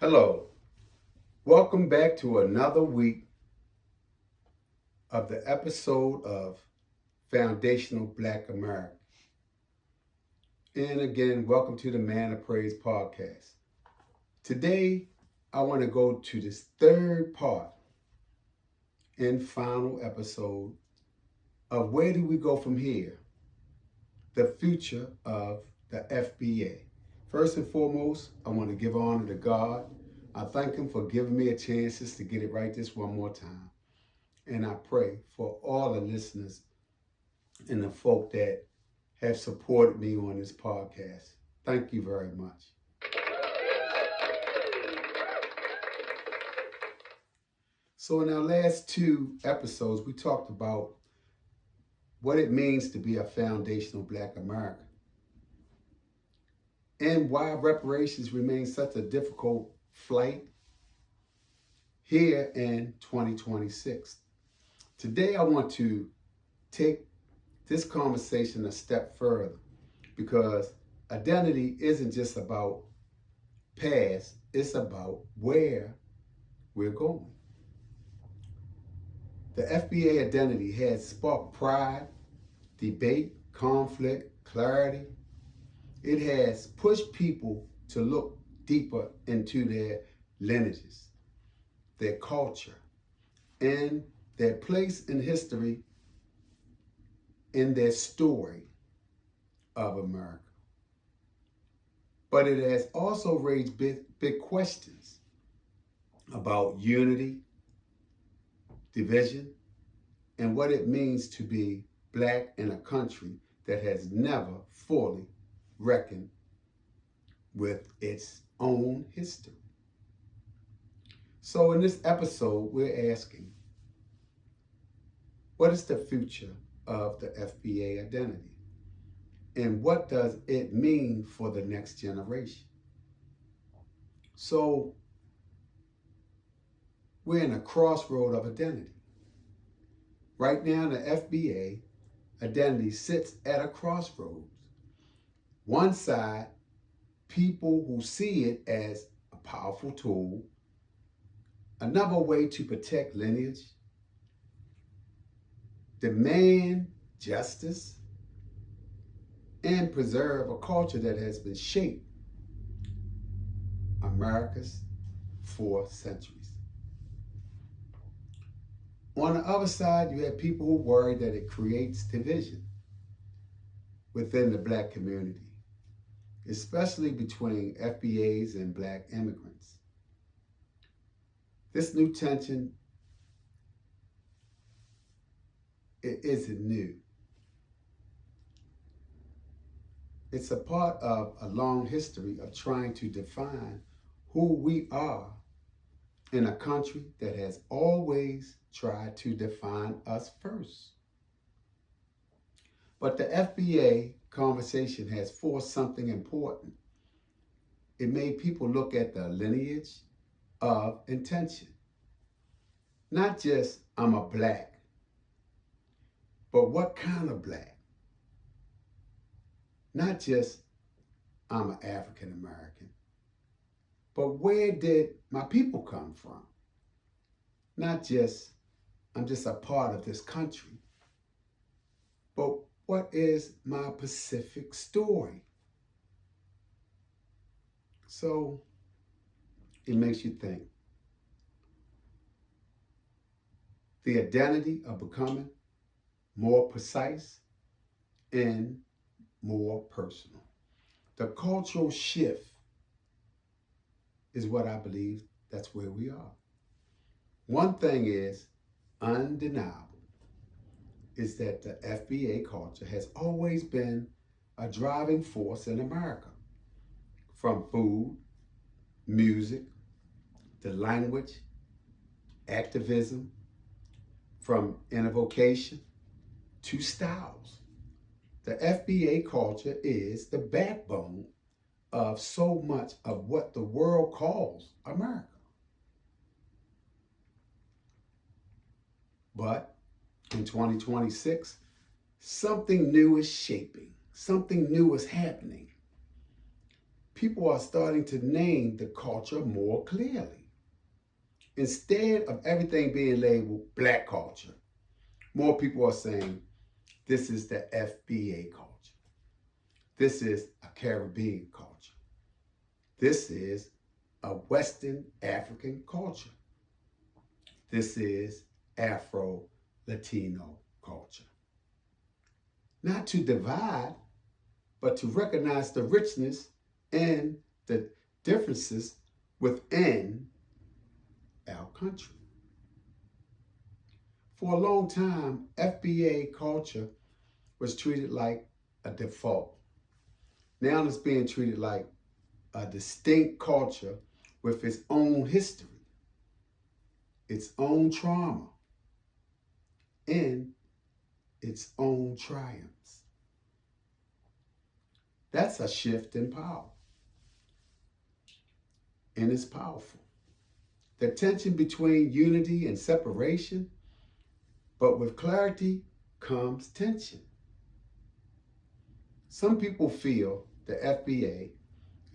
Hello, welcome back to another week of the episode of Foundational Black America. And again, welcome to the Man of Praise podcast. Today, I want to go to this third part and final episode of where do we go from here? The future of the FBA. First and foremost, I want to give honor to God. I thank Him for giving me a chance just to get it right this one more time. And I pray for all the listeners and the folk that have supported me on this podcast. Thank you very much. So in our last two episodes, we talked about what it means to be a foundational Black American and why reparations remain such a difficult flight here in 2026. Today, I want to take this conversation a step further because identity isn't just about past, it's about where we're going. The FBA identity has sparked pride, debate, conflict, clarity. It has pushed people to look deeper into their lineages, their culture, and their place in history in their story of America. But it has also raised big questions about unity, division, and what it means to be Black in a country that has never fully reckoned with its own history. So in this episode, we're asking, what is the future of the FBA identity? And what does it mean for the next generation? So we're in a crossroad of identity. Right now, the FBA identity sits at a crossroads. One side, people who see it as a powerful tool, another way to protect lineage, demand justice, and preserve a culture that has been shaped America's for centuries. On the other side, you have people who worry that it creates division within the Black community, especially between FBAs and Black immigrants. This new tension, it isn't new. It's a part of a long history of trying to define who we are in a country that has always tried to define us first. But the FBA conversation has forced something important. It made people look at the lineage of intention. Not just I'm a Black, but what kind of Black? Not just I'm an African American, but where did my people come from? Not just I'm just a part of this country, but what is my Pacific story? So it makes you think. The identity of becoming more precise and more personal. The cultural shift is what I believe that's where we are. One thing is undeniable is that the FBA culture has always been a driving force in America. From food, music, the language, activism, from invocation to styles. The FBA culture is the backbone of so much of what the world calls America. But in 2026, something new is shaping, something new is happening. people are starting to name the culture more clearly. Instead of everything being labeled black culture, more people are saying this is the FBA culture. This is a Caribbean culture. This is a Western African culture. This is Afro-Latino culture. Not to divide, but to recognize the richness and the differences within our country. For a long time, FBA culture was treated like a default. Now it's being treated like a distinct culture with its own history, its own trauma, and its own triumphs. That's a shift in power, and it's powerful. The tension between unity and separation, but with clarity comes tension. Some people feel the FBA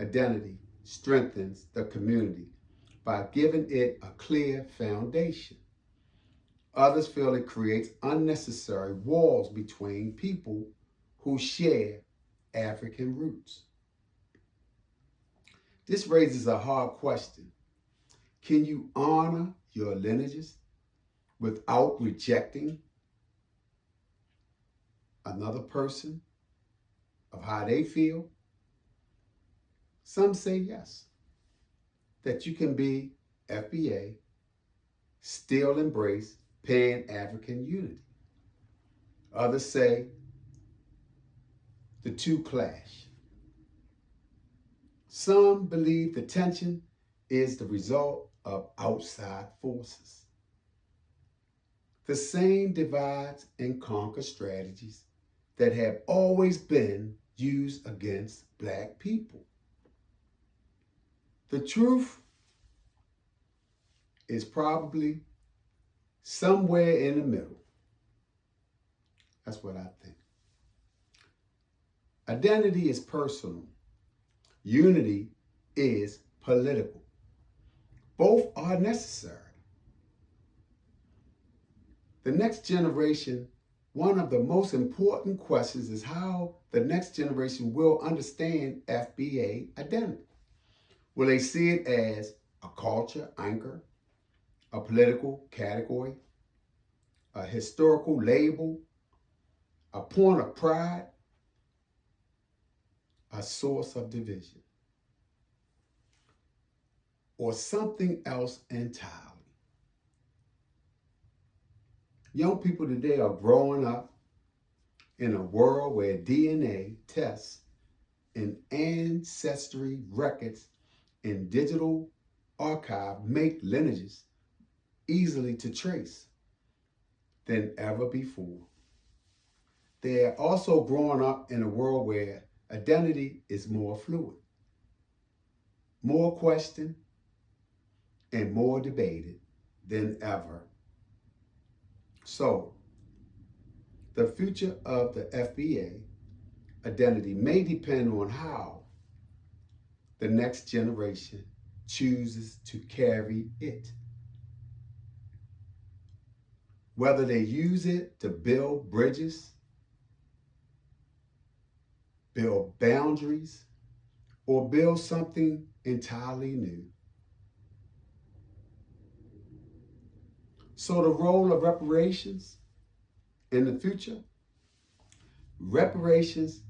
identity strengthens the community by giving it a clear foundation. Others feel it creates unnecessary walls between people who share African roots. This raises a hard question. Can you honor your lineages without rejecting another person of how they feel? Some say yes, that you can be FBA, still embrace Pan-African unity. Others say the two clash. Some believe the tension is the result of outside forces. The same divides and conquer strategies that have always been used against Black people. The truth is probably somewhere in the middle. That's what I think. Identity is personal. Unity is political. Both are necessary. The next generation, one of the most important questions is how the next generation will understand FBA identity. Will they see it as a culture anchor, a political category, a historical label, a point of pride, a source of division, or something else entirely? Young people today are growing up in a world where DNA tests and ancestry records and digital archive make lineages easily to trace than ever before. They are also growing up in a world where identity is more fluid, more questioned, and more debated than ever. So, the future of the FBA identity may depend on how the next generation chooses to carry it. Whether they use it to build bridges, build boundaries, or build something entirely new. So the role of reparations in the future, reparations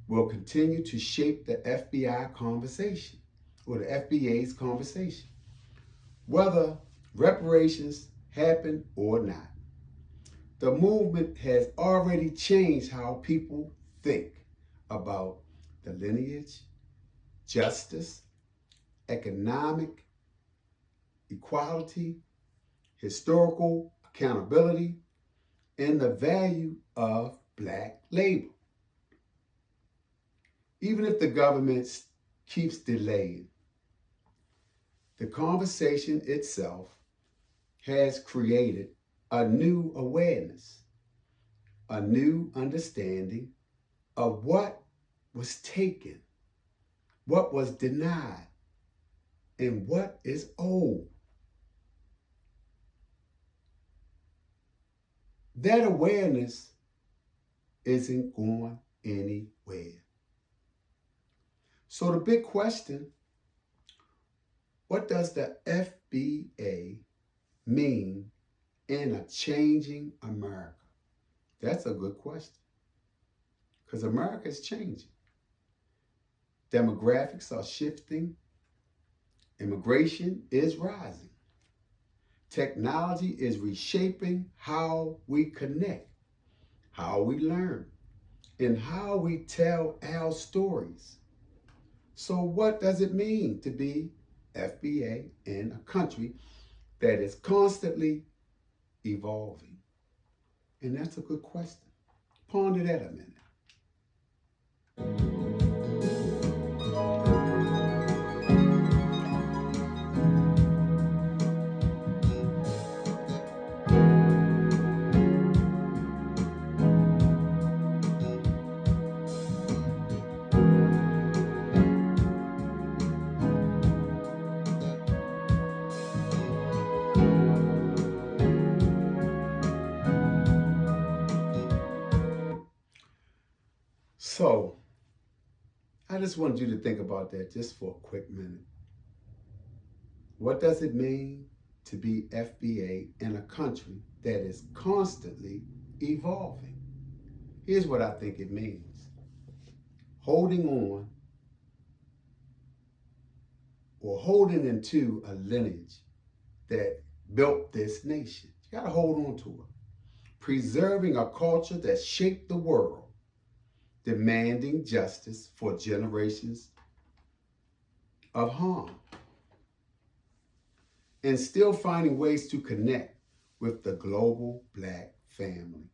will continue to shape the FBI conversation or the FBA's conversation, whether reparations happen or not. The movement has already changed how people think about the lineage, justice, economic equality, historical accountability, and the value of Black labor. Even if the government keeps delaying, the conversation itself has created a new awareness, a new understanding of what was taken what was denied, and what is old. That awareness isn't going anywhere. So the big question, what does the FBA mean in a changing America? That's a good question, because America is changing. Demographics are shifting. Immigration is rising. Technology is reshaping how we connect, how we learn, and how we tell our stories. So what does it mean to be FBA in a country that is constantly evolving? And that's a good question. Ponder that a minute. So, I just wanted you to think about that just for a quick minute. What does it mean to be FBA in a country that is constantly evolving? Here's what I think it means. Holding on or holding into a lineage that built this nation. You got to hold on to it. Preserving a culture that shaped the world, demanding justice for generations of harm, and still finding ways to connect with the global Black family.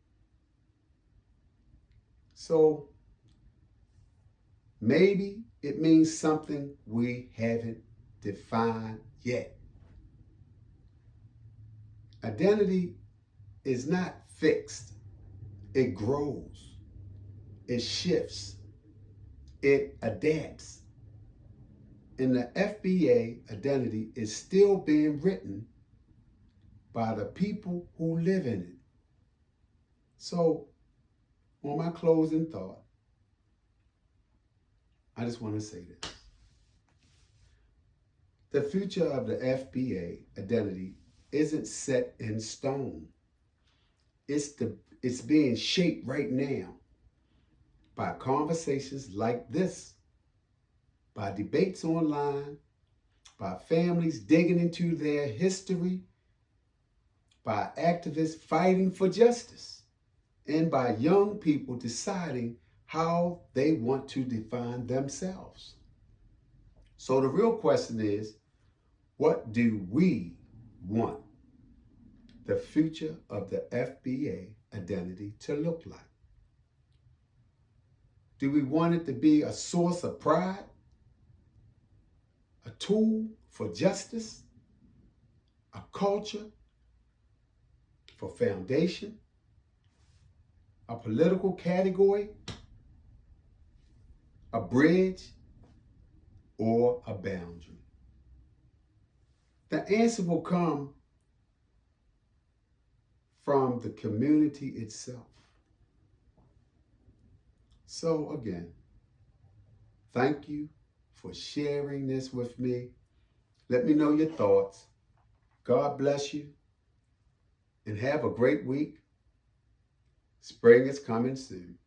So maybe it means something we haven't defined yet. Identity is not fixed. It grows. It shifts. It adapts. And the FBA identity is still being written by the people who live in it. So, on my closing thought, I just want to say this. The future of the FBA identity isn't set in stone. It's being shaped right now by conversations like this, by debates online, by families digging into their history, by activists fighting for justice, and by young people deciding how they want to define themselves. So the real question is, what do we want the future of the FBA identity to look like? Do we want it to be a source of pride, a tool for justice, a culture for foundation, a political category, a bridge, or a boundary? The answer will come from the community itself. So again, thank you for sharing this with me. Let me know your thoughts. God bless you, and have a great week. Spring is coming soon.